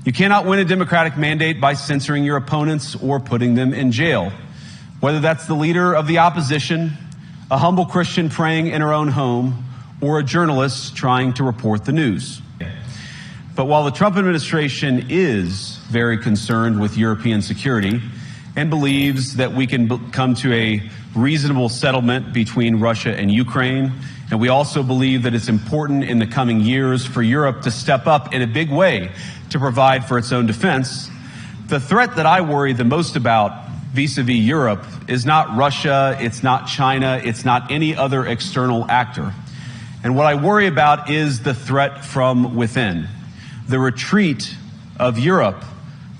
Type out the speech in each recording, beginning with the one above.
You cannot win a democratic mandate by censoring your opponents or putting them in jail, whether that's the leader of the opposition, a humble Christian praying in her own home, or a journalist trying to report the news. But while the Trump administration is very concerned with European security and believes that we can come to a reasonable settlement between Russia and Ukraine, and we also believe that it's important in the coming years for Europe to step up in a big way to provide for its own defense, the threat that I worry the most about vis-a-vis Europe is not Russia, it's not China, it's not any other external actor. And what I worry about is the threat from within, the retreat of Europe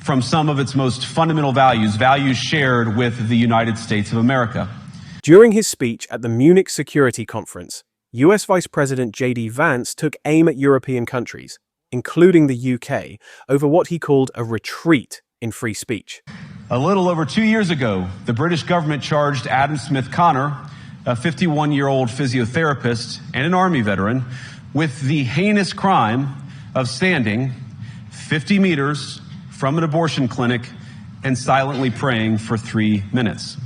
from some of its most fundamental values, values shared with the United States of America. During his speech at the Munich Security Conference, US Vice President J.D. Vance took aim at European countries, including the UK, over what he called a retreat in free speech. A little over 2 years ago, the British government charged Adam Smith Connor, a 51-year-old physiotherapist and an Army veteran, with the heinous crime of standing 50 meters from an abortion clinic and silently praying for 3 minutes.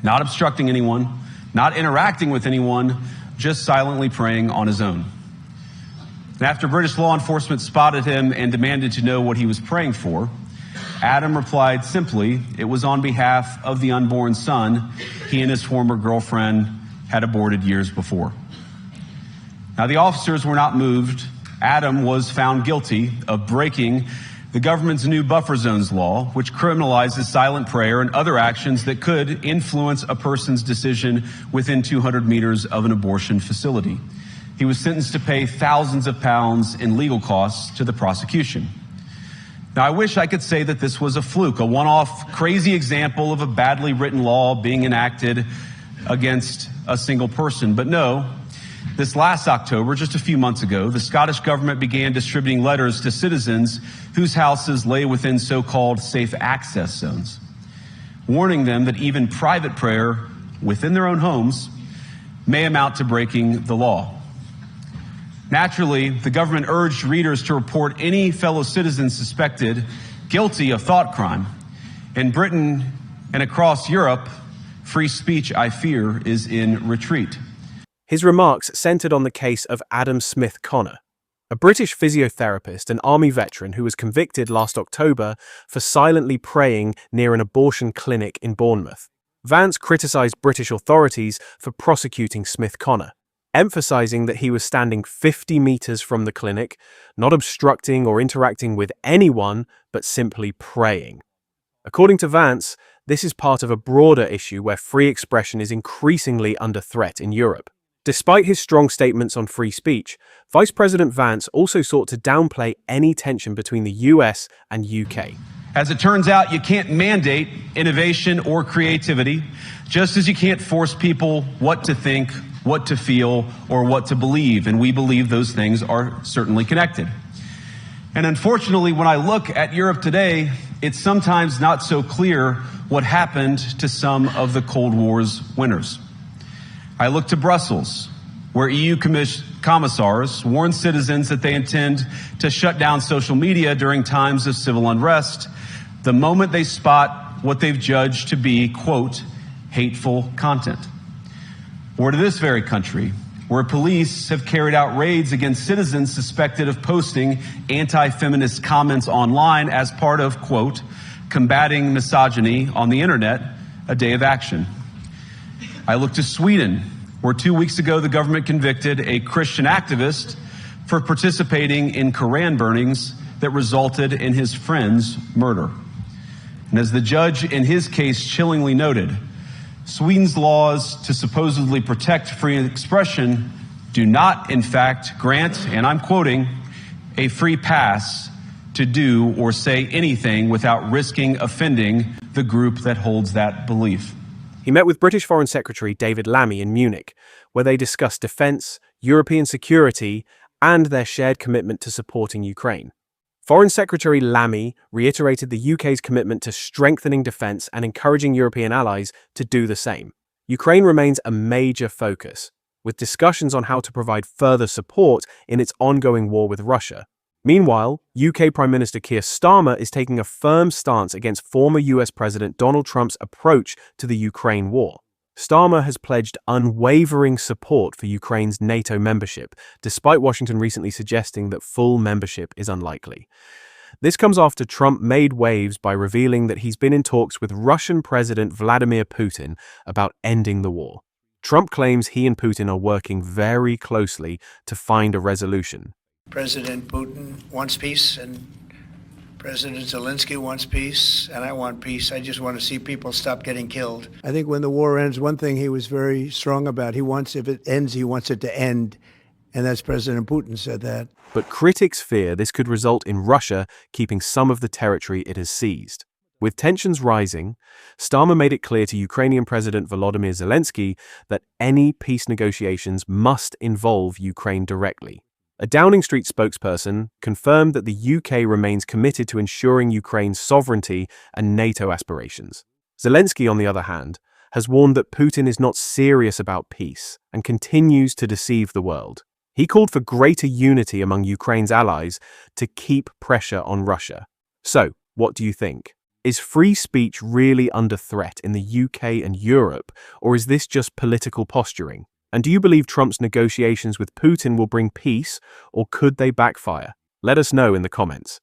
Not obstructing anyone, not interacting with anyone, just silently praying on his own. And after British law enforcement spotted him and demanded to know what he was praying for, Adam replied simply, it was on behalf of the unborn son he and his former girlfriend had aborted years before. Now, the officers were not moved. Adam was found guilty of breaking the government's new buffer zones law, which criminalizes silent prayer and other actions that could influence a person's decision within 200 meters of an abortion facility. He was sentenced to pay thousands of pounds in legal costs to the prosecution. Now, I wish I could say that this was a fluke, a one-off crazy example of a badly written law being enacted against a single person. But no, this last October, just a few months ago, the Scottish government began distributing letters to citizens whose houses lay within so-called safe access zones, warning them that even private prayer within their own homes may amount to breaking the law. Naturally, the government urged readers to report any fellow citizens suspected guilty of thought crime. In Britain and across Europe, free speech, I fear, is in retreat. His remarks centered on the case of Adam Smith Connor, a British physiotherapist and Army veteran who was convicted last October for silently praying near an abortion clinic in Bournemouth. Vance criticized British authorities for prosecuting Smith Connor, emphasizing that he was standing 50 meters from the clinic, not obstructing or interacting with anyone, but simply praying. According to Vance, this is part of a broader issue where free expression is increasingly under threat in Europe. Despite his strong statements on free speech, Vice President Vance also sought to downplay any tension between the US and UK. As it turns out, you can't mandate innovation or creativity, just as you can't force people what to think, what to feel, or what to believe. And we believe those things are certainly connected. And unfortunately, when I look at Europe today, it's sometimes not so clear what happened to some of the Cold War's winners. I look to Brussels, where EU commissars warn citizens that they intend to shut down social media during times of civil unrest the moment they spot what they've judged to be, quote, hateful content. Or to this very country, where police have carried out raids against citizens suspected of posting anti-feminist comments online as part of, quote, combating misogyny on the internet, a day of action. I look to Sweden, where 2 weeks ago the government convicted a Christian activist for participating in Koran burnings that resulted in his friend's murder. And as the judge in his case chillingly noted, Sweden's laws to supposedly protect free expression do not, in fact, grant, and I'm quoting, a free pass to do or say anything without risking offending the group that holds that belief. He met with British Foreign Secretary David Lammy in Munich, where they discussed defense, European security, and their shared commitment to supporting Ukraine. Foreign Secretary Lammy reiterated the UK's commitment to strengthening defense and encouraging European allies to do the same. Ukraine remains a major focus, with discussions on how to provide further support in its ongoing war with Russia. Meanwhile, UK Prime Minister Keir Starmer is taking a firm stance against former US President Donald Trump's approach to the Ukraine war. Starmer has pledged unwavering support for Ukraine's NATO membership, despite Washington recently suggesting that full membership is unlikely. This comes after Trump made waves by revealing that he's been in talks with Russian President Vladimir Putin about ending the war. Trump claims he and Putin are working very closely to find a resolution. President Putin wants peace, and President Zelensky wants peace, and I want peace. I just want to see people stop getting killed. I think when the war ends, one thing he was very strong about, if it ends, he wants it to end. And that's President Putin said that. But critics fear this could result in Russia keeping some of the territory it has seized. With tensions rising, Starmer made it clear to Ukrainian President Volodymyr Zelensky that any peace negotiations must involve Ukraine directly. A Downing Street spokesperson confirmed that the UK remains committed to ensuring Ukraine's sovereignty and NATO aspirations. Zelensky, on the other hand, has warned that Putin is not serious about peace and continues to deceive the world. He called for greater unity among Ukraine's allies to keep pressure on Russia. So, what do you think? Is free speech really under threat in the UK and Europe, or is this just political posturing? And do you believe Trump's negotiations with Putin will bring peace, or could they backfire? Let us know in the comments.